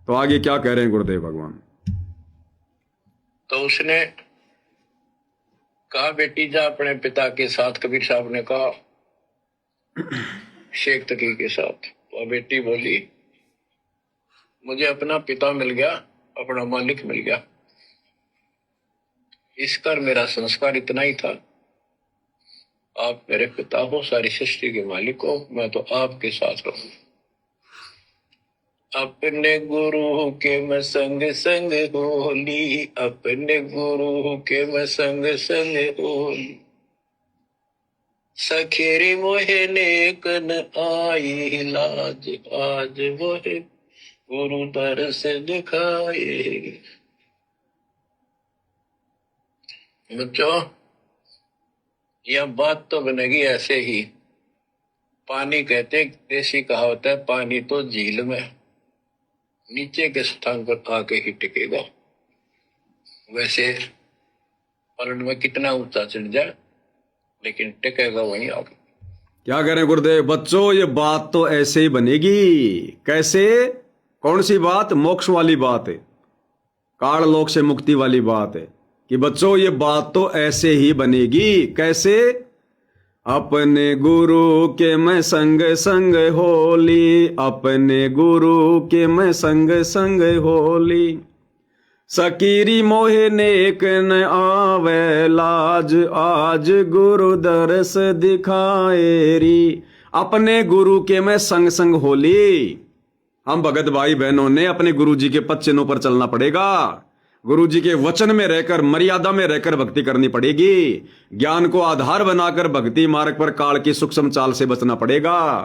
तो आगे क्या कह रहे हैं गुरुदेव भगवान? तो उसने कहा, बेटी जा अपने पिता के साथ। कबीर साहब ने कहा, शेख तकी के साथ। तो बेटी बोली, मुझे अपना पिता मिल गया, अपना मालिक मिल गया। इस कर मेरा संस्कार इतना ही था। आप मेरे पिता हो, सारी सृष्टि के मालिक हो, मैं तो आपके साथ रहूं। अपने गुरु के मैं संग संग होली, अपने गुरु के मैं संग संग होली। सखेरी मोहे नेकन आई लाज, आज मोहे गुरु दरस दिखाए। बच्चों, यह बात तो बनेगी ऐसे ही। पानी कहते, देसी कहावत है, पानी तो झील में नीचे के स्थान पर आके ही टिकेगा। वैसे पलट में कितना ऊंचा चढ़ जाए, लेकिन टिकेगा वहीं आगे। क्या कह रहे हैं गुरुदेव? बच्चों, ये बात तो ऐसे ही बनेगी। कैसे? कौन सी बात? मोक्ष वाली बात है, काल लोक से मुक्ति वाली बात है कि बच्चों ये बात तो ऐसे ही बनेगी। कैसे? अपने गुरु के मैं संग संग होली, अपने गुरु के मैं संग संग होली। सकीरी मोहे नेक न आवे लाज, आज गुरु दरस दिखाए री। अपने गुरु के मैं संग संग होली। हम भगत भाई बहनों ने अपने गुरु जी के पद चिन्हों पर चलना पड़ेगा। गुरु जी के वचन में रहकर, मर्यादा में रहकर भक्ति करनी पड़ेगी। ज्ञान को आधार बनाकर भक्ति मार्ग पर काल की सूक्ष्म चाल से बचना पड़ेगा।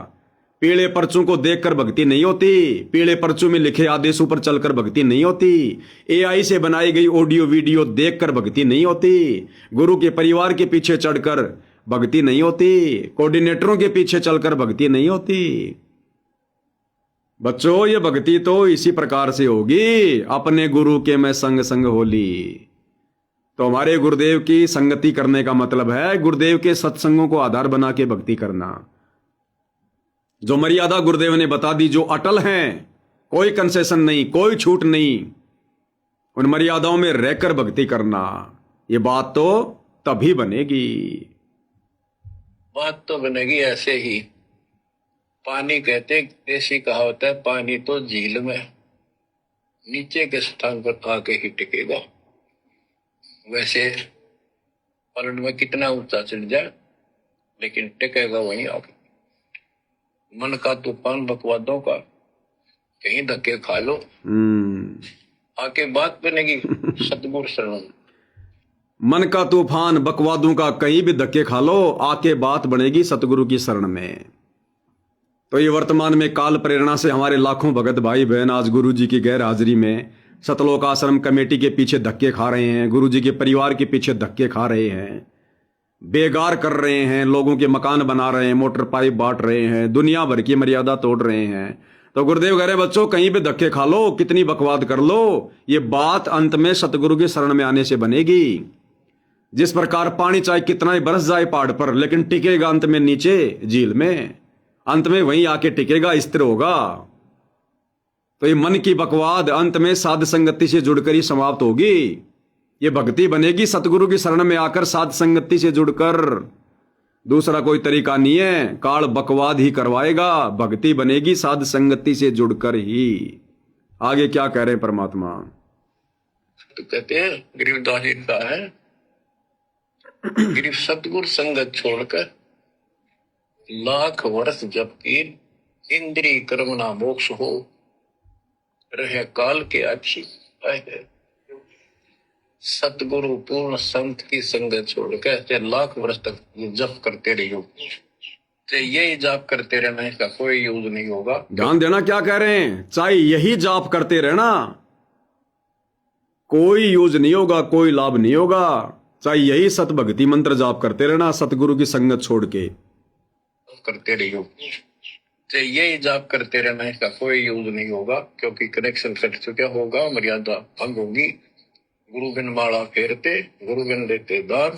पीले पर्चों को देखकर भक्ति नहीं होती, पीले पर्चों में लिखे आदेशों पर चलकर भक्ति नहीं होती, एआई से बनाई गई ऑडियो वीडियो देखकर भक्ति नहीं होती, गुरु के परिवार के पीछे चढ़कर भक्ति नहीं होती, कोऑर्डिनेटरों के पीछे चलकर भक्ति नहीं होती। बच्चों, ये भक्ति तो इसी प्रकार से होगी, अपने गुरु के मैं संग संग होली। तो हमारे गुरुदेव की संगति करने का मतलब है गुरुदेव के सत्संगों को आधार बना के भक्ति करना। जो मर्यादा गुरुदेव ने बता दी, जो अटल हैं, कोई कंसेशन नहीं, कोई छूट नहीं, उन मर्यादाओं में रहकर भक्ति करना। ये बात तो तभी बनेगी। बात तो बनेगी ऐसे ही। पानी कहते, देसी कहावत है, पानी तो झील में नीचे के स्थान पर आके ही टिकेगा। वैसे पलट में कितना ऊंचा चढ़ जाए, लेकिन टिकेगा वहीं आगे। मन का तूफान बकवादों का, कहीं धक्के खा लो, आके बात बनेगी सतगुरु शरण। मन का तूफान बकवादों का, कहीं भी धक्के खा लो, आके बात बनेगी सतगुरु की शरण में। तो ये वर्तमान में काल प्रेरणा से हमारे लाखों भगत भाई बहन आज गुरु जी की गैर हाजिरी में सतलोक आश्रम कमेटी के पीछे धक्के खा रहे हैं, गुरु जी के परिवार के पीछे धक्के खा रहे हैं, बेगार कर रहे हैं, लोगों के मकान बना रहे हैं, मोटर पाइप बांट रहे हैं, दुनिया भर की मर्यादा तोड़ रहे हैं। तो गुरुदेव कह रहे बच्चों, कहीं भी धक्के खा लो, कितनी बकवाद कर लो, ये बात अंत में सतगुरु की शरण में आने से बनेगी। जिस प्रकार पानी चाहे कितना ही बरस जाए पहाड़ पर, लेकिन टिकेगा अंत में नीचे झील में, अंत में वहीं आके टिकेगा, स्थिर होगा। तो ये मन की बकवाद अंत में साध संगति से जुड़कर ही समाप्त होगी। ये भक्ति बनेगी सतगुरु की शरण में आकर, साध संगति से जुड़कर। दूसरा कोई तरीका नहीं है, काल बकवाद ही करवाएगा। भक्ति बनेगी साध संगति से जुड़कर ही। आगे क्या कह रहे हैं परमात्मा? तो कहते हैं, गिरिदास जी का है, गिरिव सतगुरु संगत छोड़कर लाख वर्ष जबकि इंद्रिय कर्म ना मोक्ष हो, रहे काल के अच्छी है। सतगुरु पूर्ण संत की संगत छोड़कर चाहे लाख वर्ष तक जप करते रहियो, चाहे यही जाप करते रहना, इसका कोई यूज नहीं होगा। ध्यान देना क्या कह रहे हैं, चाहे यही जाप करते रहना, कोई यूज नहीं होगा, कोई लाभ नहीं होगा। चाहे यही सत भक्ति मंत्र जाप करते रहना, सतगुरु की संगत छोड़ के करते रहियो, चाहे यही जाप करते रहना, इसका कोई यूज नहीं होगा, क्योंकि कनेक्शन कट चुका होगा, मर्यादा भंग होगी। गुरु बिन माला फेरते, गुरु बिन देते दान,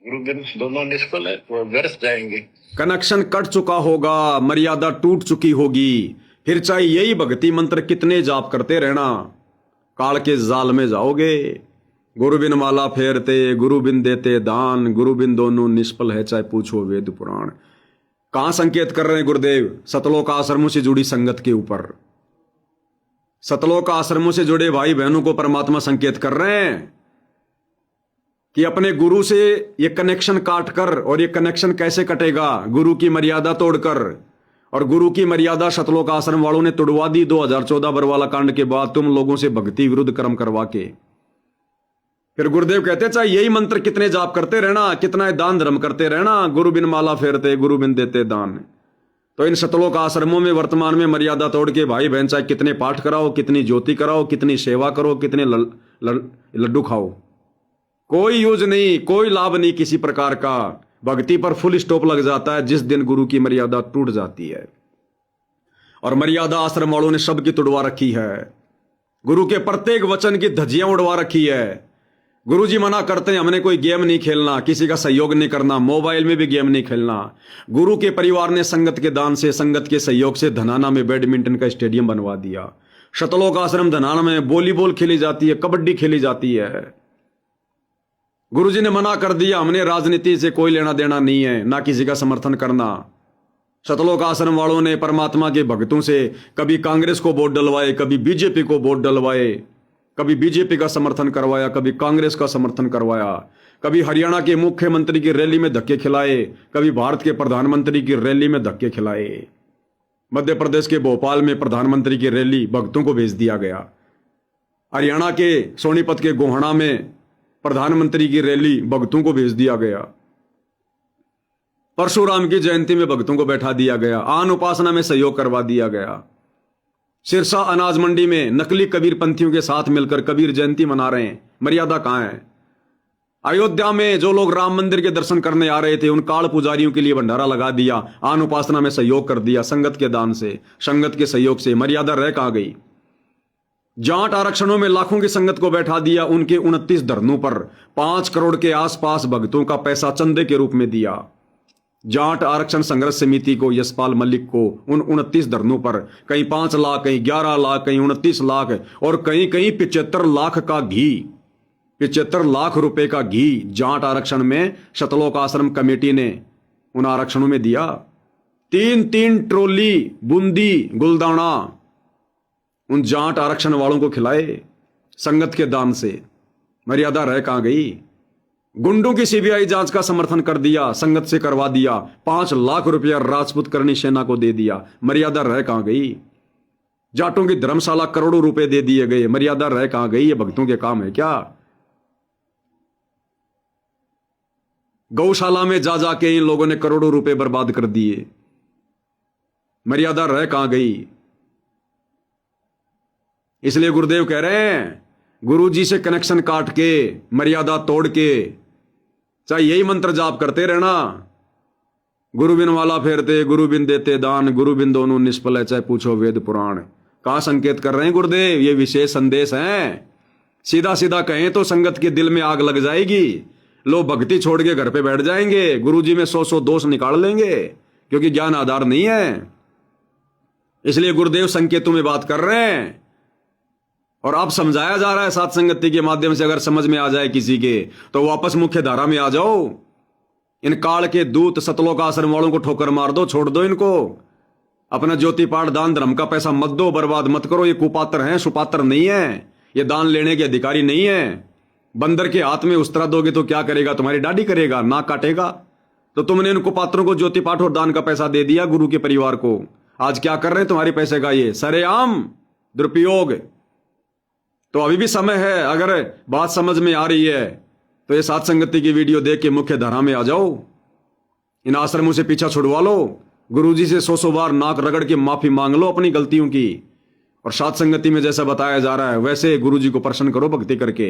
गुरु बिन दोनों निष्फल है, वो व्यर्थ जाएंगे। कनेक्शन कट चुका होगा, मर्यादा टूट चुकी होगी, फिर चाहे यही भक्ति मंत्र कितने जाप करते रहना, काल के जाल में जाओगे। गुरु बिन माला फेरते, गुरु बिन देते दान, गुरु बिन दोनों निष्फल है, चाहे पूछो वेद पुराण। कहां संकेत कर रहे हैं गुरुदेव? सतलोक आश्रमों से जुड़ी संगत के ऊपर। सतलोक आश्रमों से जुड़े भाई बहनों को परमात्मा संकेत कर रहे हैं कि अपने गुरु से ये कनेक्शन काट कर, और ये कनेक्शन कैसे कटेगा? गुरु की मर्यादा तोड़कर। और गुरु की मर्यादा सतलोक आश्रम वालों ने तोड़वा दी 2014 बरवाला कांड के बाद, तुम लोगों से भक्ति विरुद्ध कर्म करवा के। फिर गुरुदेव कहते चाहे यही मंत्र कितने जाप करते रहना, कितना दान धर्म करते रहना, गुरु बिन माला फेरते, गुरु बिन देते दान। तो इन सतलोक आश्रमों में वर्तमान में मर्यादा तोड़ के भाई बहन चाहे कितने पाठ कराओ, कितनी ज्योति कराओ, कितनी सेवा करो, कितने लड्डू खाओ, कोई यूज नहीं, कोई लाभ नहीं किसी प्रकार का। भक्ति पर फुल स्टॉप लग जाता है जिस दिन गुरु की मर्यादा टूट जाती है। और मर्यादा आश्रम वालों ने सबकी तुड़वा रखी है। गुरु के प्रत्येक वचन की धज्जियां उड़वा रखी है। गुरु जी मना करते हैं हमने कोई गेम नहीं खेलना, किसी का सहयोग नहीं करना, मोबाइल में भी गेम नहीं खेलना। गुरु के परिवार ने संगत के दान से, संगत के सहयोग से धनाना में बैडमिंटन का स्टेडियम बनवा दिया। सतलोक आश्रम धनाना में वॉलीबॉल खेली जाती है, कबड्डी खेली जाती है। गुरुजी ने मना कर दिया, हमने राजनीति से कोई लेना देना नहीं है, ना किसी का समर्थन करना। सतलोक आश्रम वालों ने परमात्मा के भक्तों से कभी कांग्रेस को वोट डलवाए, कभी बीजेपी को वोट डलवाए, कभी बीजेपी का समर्थन करवाया, कभी कांग्रेस का समर्थन करवाया, कभी हरियाणा के मुख्यमंत्री की रैली में धक्के खिलाए, कभी भारत के प्रधानमंत्री की रैली में धक्के खिलाए। मध्य प्रदेश के भोपाल में प्रधानमंत्री की रैली भक्तों को भेज दिया गया। हरियाणा के सोनीपत के गोहाना में प्रधानमंत्री की रैली भक्तों को भेज दिया गया। परशुराम की जयंती में भक्तों को बैठा दिया गया। आन उपासना में सहयोग करवा दिया गया। सिरसा अनाज मंडी में नकली कबीर पंथियों के साथ मिलकर कबीर जयंती मना रहे हैं। मर्यादा कहां है? अयोध्या में जो लोग राम मंदिर के दर्शन करने आ रहे थे उन काल पुजारियों के लिए भंडारा लगा दिया, आन उपासना में सहयोग कर दिया, संगत के दान से, संगत के सहयोग से। मर्यादा रह कहां गई? जाट आरक्षणों में लाखों की संगत को बैठा दिया, उनके 29 धरनों पर 5 करोड़ के आसपास भक्तों का पैसा चंदे के रूप में दिया। जाट आरक्षण संघर्ष समिति को, यशपाल मलिक को, उन 29 धरनों पर कहीं 5 लाख, कहीं 11 लाख, कहीं 29 लाख और कहीं कहीं 75 लाख का घी, 75 लाख रुपए का घी जाट आरक्षण में सतलोक आश्रम कमेटी ने उन आरक्षणों में दिया। 3-3 ट्रोली बूंदी गुलदाना उन जाट आरक्षण वालों को खिलाए संगत के दान से। मर्यादा रह कहां गई? गुंडों की सीबीआई जांच का समर्थन कर दिया, संगत से करवा दिया। 5 लाख रुपया राजपूत करनी सेना को दे दिया। मर्यादा रह कहां गई? जाटों की धर्मशाला करोड़ों रुपए दे दिए गए। मर्यादा रह कहां गई? ये भक्तों के काम है क्या? गौशाला में जा जाके इन लोगों ने करोड़ों रुपए बर्बाद कर दिए। मर्यादा रह कहां गई? इसलिए गुरुदेव कह रहे हैं गुरु जी से कनेक्शन काट के, मर्यादा तोड़ के, चाहे यही मंत्र जाप करते रहना। गुरु बिन माला फेरते, गुरु बिन देते दान, गुरु बिन दोनों निष्फल है, चाहे पूछो वेद पुराण। कहां संकेत कर रहे हैं गुरुदेव? ये विशेष संदेश है। सीधा सीधा कहें तो संगत के दिल में आग लग जाएगी। लोग भक्ति छोड़ के घर पे बैठ जाएंगे, गुरु जी में 100 दोष निकाल लेंगे, क्योंकि ज्ञान आधार नहीं है। इसलिए गुरुदेव संकेतों में बात कर रहे हैं और अब समझाया जा रहा है सात संगति के माध्यम से। अगर समझ में आ जाए किसी के तो वापस मुख्य धारा में आ जाओ। इन काल के दूत सतलोक आश्रम वालों को ठोकर मार दो, छोड़ दो इनको। अपना ज्योति पाठ दान धर्म का पैसा मत दो, बर्बाद मत करो। ये कुपात्र हैं, सुपात्र नहीं है। ये दान लेने के अधिकारी नहीं है। बंदर के हाथ में उस्तरा दोगे तो क्या करेगा? तुम्हारी डाडी करेगा, नाक काटेगा। तो तुमने इन कुपात्रों को ज्योति पाठ और दान का पैसा दे दिया गुरु के परिवार को। आज क्या कर रहे हैं तुम्हारे पैसे का? ये सरेआम दुरुपयोग। तो अभी भी समय है। अगर बात समझ में आ रही है तो ये सात संगति की वीडियो देख के मुख्य धारा में आ जाओ। इन आश्रमों से पीछा छुड़वा लो। गुरुजी से 100 बार नाक रगड़ के माफी मांग लो अपनी गलतियों की। और सात संगति में जैसा बताया जा रहा है वैसे गुरुजी को प्रसन्न करो भक्ति करके,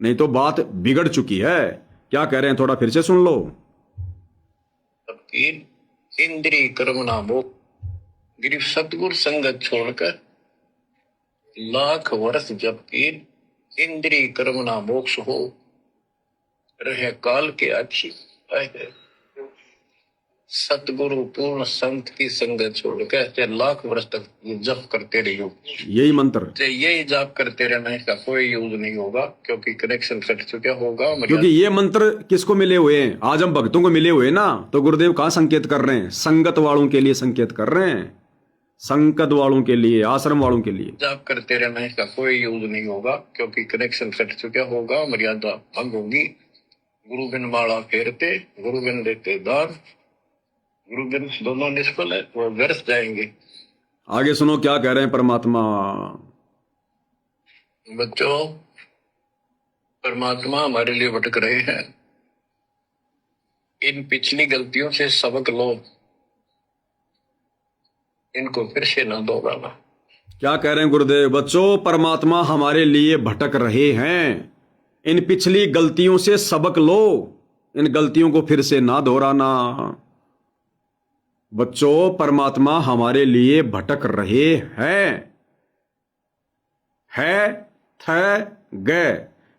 नहीं तो बात बिगड़ चुकी है। क्या कह रहे हैं थोड़ा फिर से सुन लो। इंद्रिय कर्म नामो गिरिव सतगुरु संगत छोड़कर लाख वर्ष जबकि इंद्रिय कर्म ना मोक्ष हो रहे काल के अच्छी सतगुरु पूर्ण संत की संगत छोड़ के ऐसे लाख वर्ष तक ये जप करते रहियो। यही मंत्र, तो यही जाप करते रहना, इसका कोई यूज नहीं होगा क्योंकि कनेक्शन कट चुका होगा। क्योंकि ये मंत्र किसको मिले हुए हैं? आज हम भक्तों को मिले हुए हैं ना। तो गुरुदेव कहाँ संकेत कर रहे हैं? संगत वालों के लिए संकेत कर रहे हैं, संगत वालों के लिए, आश्रम वालों के लिए। जाप करते रहना, इसका कोई यूज नहीं होगा क्योंकि कनेक्शन कट चुका होगा, मर्यादा भंग होगी। गुरु बिन माला फेरते, गुरु बिन देते दान, गुरु बिन दोनों निष्फल है, वो व्यर्थ जाएंगे। आगे सुनो क्या कह रहे हैं परमात्मा। बच्चों, परमात्मा हमारे लिए भटक रहे हैं। इन पिछली गलतियों से सबक लो, इनको फिर से न दोहराना। क्या कह रहे हैं गुरुदेव? बच्चों, परमात्मा हमारे लिए भटक रहे हैं, इन पिछली गलतियों से सबक लो, इन गलतियों को फिर से ना दोहराना। बच्चों, परमात्मा हमारे लिए भटक रहे हैं।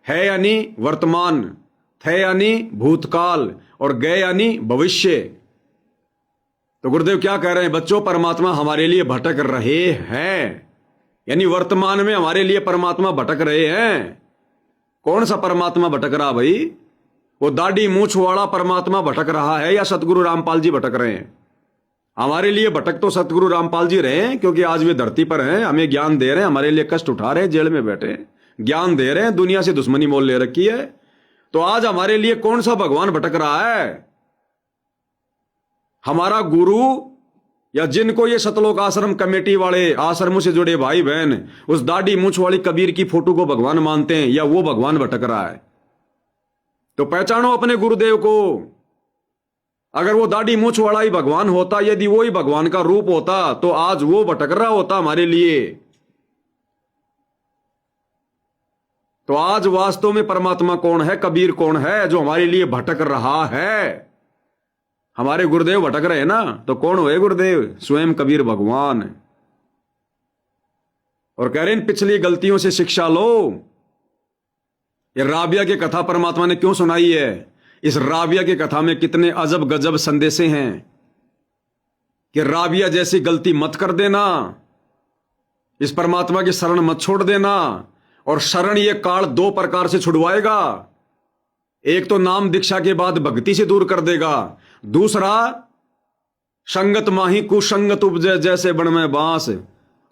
है यानी वर्तमान, थे यानी भूतकाल, और गए यानी भविष्य। तो गुरुदेव क्या कह रहे हैं? बच्चों, परमात्मा हमारे लिए भटक रहे हैं, यानी वर्तमान में हमारे लिए परमात्मा भटक रहे हैं। कौन सा परमात्मा भटक रहा भाई? वो दाढ़ी मूछ वाला परमात्मा भटक रहा है या सतगुरु रामपाल जी भटक रहे हैं? हमारे लिए भटक तो सतगुरु रामपाल जी रहे हैं, क्योंकि आज वे धरती पर हैं, हमें ज्ञान दे रहे हैं, हमारे लिए कष्ट उठा रहे हैं, जेल में बैठे हैं, ज्ञान दे रहे हैं, दुनिया से दुश्मनी मोल ले रखी है। तो आज हमारे लिए कौन सा भगवान भटक रहा है? हमारा गुरु, या जिनको ये सतलोक आश्रम कमेटी वाले, आश्रमों से जुड़े भाई बहन उस दाढ़ी मूछ वाली कबीर की फोटो को भगवान मानते हैं, या वो भगवान भटक रहा है? तो पहचानो अपने गुरुदेव को। अगर वो दाढ़ी मूछ वाला ही भगवान होता, यदि वो ही भगवान का रूप होता, तो आज वो भटक रहा होता हमारे लिए। तो आज वास्तव में परमात्मा कौन है, कबीर कौन है जो हमारे लिए भटक रहा है? हमारे गुरुदेव भटक रहे हैं ना, तो कौन हुए गुरुदेव? स्वयं कबीर भगवान। और कह रहे हैं पिछली गलतियों से शिक्षा लो। ये राबिया की कथा परमात्मा ने क्यों सुनाई है? इस राबिया की कथा में कितने अजब गजब संदेशे हैं कि राबिया जैसी गलती मत कर देना, इस परमात्मा की शरण मत छोड़ देना। और शरण ये काल दो प्रकार से छुड़वाएगा। एक तो नाम दीक्षा के बाद भक्ति से दूर कर देगा, दूसरा संगत माही कुसंगत उपजे जैसे बन में बांस,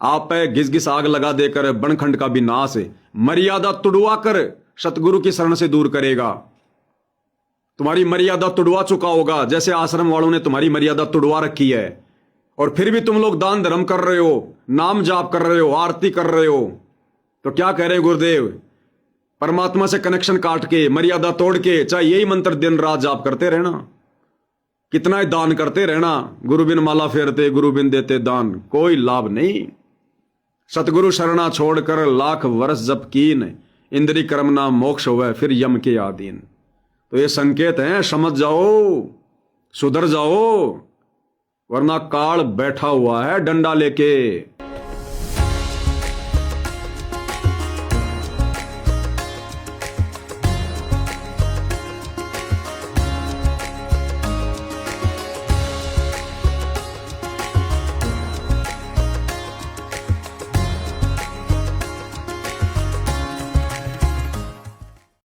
आप पे घिस घिस आग लगा देकर बनखंड का भी नाश। मर्यादा तुड़वा कर सतगुरु की शरण से दूर करेगा। तुम्हारी मर्यादा तुड़वा चुका होगा, जैसे आश्रम वालों ने तुम्हारी मर्यादा तुड़वा रखी है, और फिर भी तुम लोग दान धर्म कर रहे हो, नाम जाप कर रहे हो, आरती कर रहे हो। तो क्या कह रहे गुरुदेव? परमात्मा से कनेक्शन काट के, मर्यादा तोड़ के, चाहे यही मंत्र दिन रात जाप करते रहना, कितना ही दान करते रहना, गुरु बिन माला फेरते, गुरु बिन देते दान, कोई लाभ नहीं। सतगुरु शरणा छोड़कर लाख वर्ष जप कीन, इंद्री कर्म ना मोक्ष हुए फिर यम के आधीन। तो ये संकेत हैं, समझ जाओ, सुधर जाओ, वरना काल बैठा हुआ है डंडा लेके।